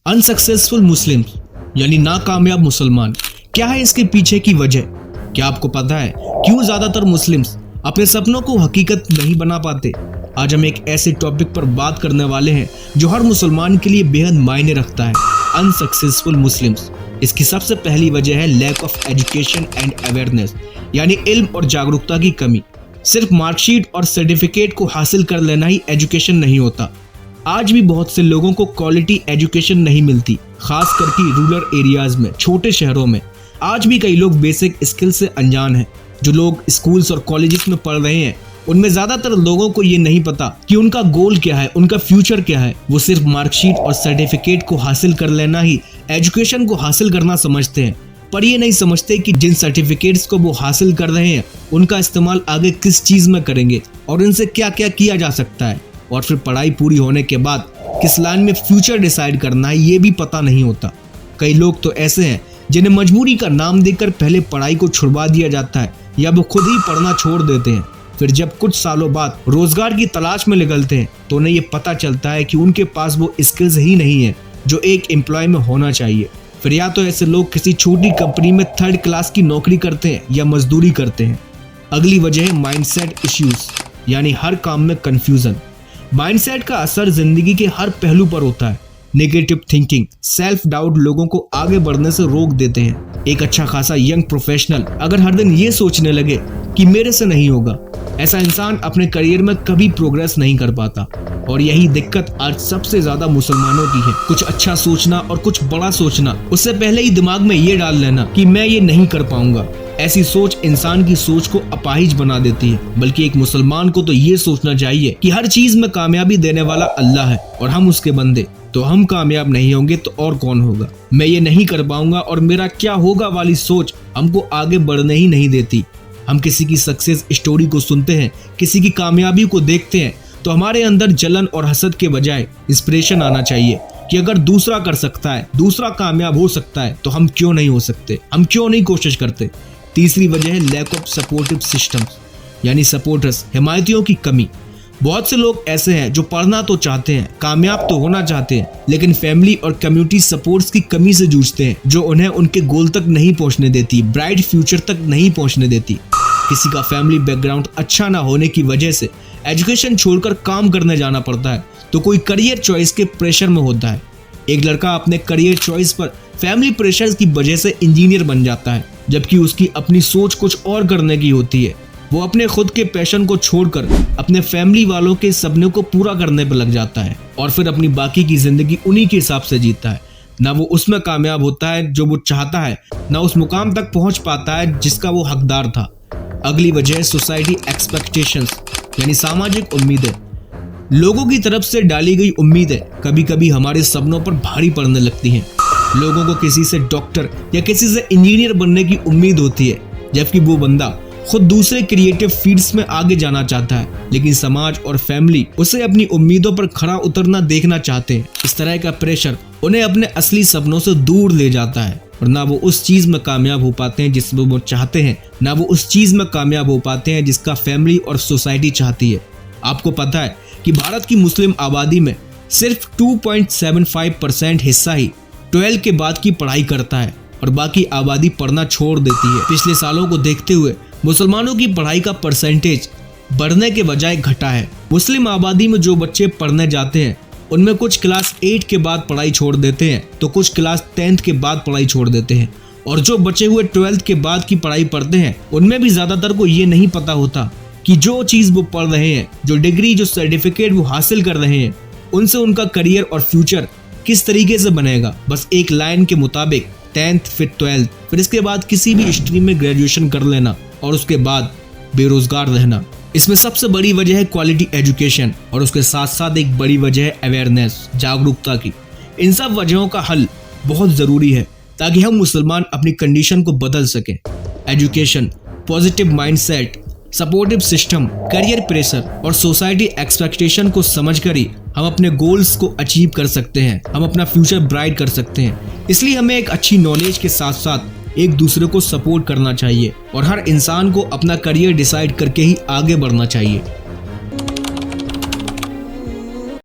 Unsuccessful Muslims यानी नाकामयाब मुसलमान, क्या है इसके पीछे की वजह? क्या आपको पता है क्यों ज्यादातर मुस्लिम्स अपने सपनों को हकीकत नहीं बना पाते? आज हम एक ऐसे टॉपिक पर बात करने वाले हैं जो हर मुसलमान के लिए बेहद मायने रखता है, अनसक्सेसफुल मुस्लिम्स। इसकी सबसे पहली वजह है lack of education and awareness, यानी इल्म और जागरूकता की कमी। सिर्फ मार्कशीट और सर्टिफिकेट को हासिल कर लेना ही एजुकेशन नहीं होता। आज भी बहुत से लोगों को क्वालिटी एजुकेशन नहीं मिलती, खास करके रूरल एरियाज में, छोटे शहरों में। आज भी कई लोग बेसिक स्किल से अनजान हैं। जो लोग स्कूल्स और कॉलेजेस में पढ़ रहे हैं उनमें ज्यादातर लोगों को ये नहीं पता कि उनका गोल क्या है, उनका फ्यूचर क्या है। वो सिर्फ मार्कशीट और सर्टिफिकेट को हासिल कर लेना ही एजुकेशन को हासिल करना समझते हैं, पर ये नहीं समझते कि जिन सर्टिफिकेट्स को वो हासिल कर रहे हैं उनका इस्तेमाल आगे किस चीज में करेंगे और इनसे क्या क्या किया जा सकता है। और फिर पढ़ाई पूरी होने के बाद किस लाइन में फ्यूचर डिसाइड करना है ये भी पता नहीं होता। कई लोग तो ऐसे हैं जिन्हें मजबूरी का नाम देकर पहले पढ़ाई को छुड़वा दिया जाता है या वो खुद ही पढ़ना छोड़ देते हैं। फिर जब कुछ सालों बाद रोजगार की तलाश में निकलते हैं तो उन्हें ये पता चलता है कि उनके पास वो स्किल्स ही नहीं है जो एक एम्प्लॉय में होना चाहिए। फिर या तो ऐसे लोग किसी छोटी कंपनी में 3rd क्लास की नौकरी करते हैं या मजदूरी करते हैं। अगली वजह है माइंडसेट इश्यूज, यानी हर काम में कंफ्यूजन। माइंडसेट का असर जिंदगी के हर पहलू पर होता है। नेगेटिव थिंकिंग, सेल्फ डाउट लोगों को आगे बढ़ने से रोक देते हैं। एक अच्छा खासा यंग प्रोफेशनल अगर हर दिन ये सोचने लगे कि मेरे से नहीं होगा, ऐसा इंसान अपने करियर में कभी प्रोग्रेस नहीं कर पाता। और यही दिक्कत आज सबसे ज्यादा मुसलमानों की है। कुछ अच्छा सोचना और कुछ बड़ा सोचना, उससे पहले ही दिमाग में ये डाल लेना कि मैं ये नहीं कर पाऊंगा। ऐसी सोच इंसान की सोच को अपाहिज बना देती है। बल्कि एक मुसलमान को तो ये सोचना चाहिए कि हर चीज में कामयाबी देने वाला अल्लाह है और हम उसके बंदे। तो हम कामयाब नहीं होंगे तो और कौन होगा? मैं ये नहीं कर पाऊंगा और मेरा क्या होगा वाली सोच हमको आगे बढ़ने ही नहीं देती। हम किसी की सक्सेस स्टोरी को सुनते हैं, किसी की कामयाबी को देखते हैं तो हमारे अंदर जलन और हसद के बजाय इंस्पिरेशन आना चाहिए कि अगर दूसरा कर सकता है, दूसरा कामयाब हो सकता है तो हम क्यों नहीं हो सकते? हम क्यों नहीं कोशिश करते? तीसरी वजह है लैक ऑफ सपोर्टिव सिस्टम्स, यानी सपोर्टर्स, हिमायतियों की कमी। बहुत से लोग ऐसे हैं जो पढ़ना तो चाहते हैं, कामयाब तो होना चाहते हैं, लेकिन फैमिली और कम्युनिटी सपोर्ट्स की कमी से जूझते हैं, जो उन्हें उनके गोल तक नहीं पहुंचने देती, ब्राइट फ्यूचर तक नहीं पहुंचने देती। किसी का फैमिली बैकग्राउंड अच्छा ना होने की वजह से एजुकेशन छोड़कर काम करने जाना पड़ता है, तो कोई करियर चॉइस के प्रेशर में होता है। एक लड़का अपने करियर चॉइस पर फैमिली प्रेशर की वजह से इंजीनियर बन जाता है, जबकि उसकी अपनी सोच कुछ और करने की होती है। वो अपने खुद के पैशन को छोड़कर अपने फैमिली वालों के सपनों को पूरा करने पर लग जाता है और फिर अपनी बाकी की जिंदगी उन्हीं के हिसाब से जीता है। ना वो उसमें कामयाब होता है जो वो चाहता है, ना उस मुकाम तक पहुंच पाता है जिसका वो हकदार था। अगली वजह है सोसाइटी एक्सपेक्टेशंस, यानी सामाजिक उम्मीदें। लोगों की तरफ से डाली गई उम्मीदें कभी कभी हमारे सपनों पर भारी पड़ने लगती हैं। लोगों को किसी से डॉक्टर या किसी से इंजीनियर बनने की उम्मीद होती है, जबकि वो बंदा खुद दूसरे क्रिएटिव फील्ड्स में आगे जाना चाहता है, लेकिन समाज और फैमिली उसे अपनी उम्मीदों पर खरा उतरना देखना चाहते हैं। इस तरह का प्रेशर उन्हें अपने असली सपनों से दूर ले जाता है और ना वो उस चीज में कामयाब हो पाते हैं जिसमें वो चाहते हैं, ना वो उस चीज में कामयाब हो पाते हैं जिसका फैमिली और सोसाइटी चाहती है। आपको पता है कि भारत की मुस्लिम आबादी में सिर्फ 2.75% हिस्सा ही 12 के बाद की पढ़ाई करता है और बाकी आबादी पढ़ना छोड़ देती है। पिछले सालों को देखते हुए मुसलमानों की पढ़ाई का परसेंटेज बढ़ने के बजाय घटा है। मुस्लिम आबादी में जो बच्चे पढ़ने जाते हैं उनमें कुछ क्लास 8 के बाद पढ़ाई छोड़ देते हैं तो कुछ क्लास 10th के बाद पढ़ाई छोड़ देते हैं, और जो बचे हुए 12th के बाद की पढ़ाई पढ़ते हैं उनमें भी ज्यादातर को ये नहीं पता होता कि जो चीज वो पढ़ रहे हैं, जो डिग्री, जो सर्टिफिकेट वो हासिल कर रहे हैं, उनसे उनका करियर और फ्यूचर किस तरीके से बनेगा। बस एक लाइन के मुताबिक 10th फिर 12th फिर इसके बाद किसी भी स्ट्रीम में ग्रेजुएशन कर लेना और उसके बाद बेरोजगार रहना। इसमें सबसे बड़ी वजह है क्वालिटी एजुकेशन और उसके साथ साथ एक बड़ी वजह है अवेयरनेस, जागरूकता की। इन सब वजहों का हल बहुत जरूरी है ताकि हम मुसलमान अपनी कंडीशन को बदल सकें। Education, positive mindset, supportive system, career pressure और सोसाइटी एक्सपेक्टेशन को समझकर ही हम अपने गोल्स को अचीव कर सकते हैं, हम अपना फ्यूचर ब्राइट कर सकते हैं। इसलिए हमें एक अच्छी नॉलेज के साथ साथ एक दूसरे को सपोर्ट करना चाहिए और हर इंसान को अपना करियर डिसाइड करके ही आगे बढ़ना चाहिए।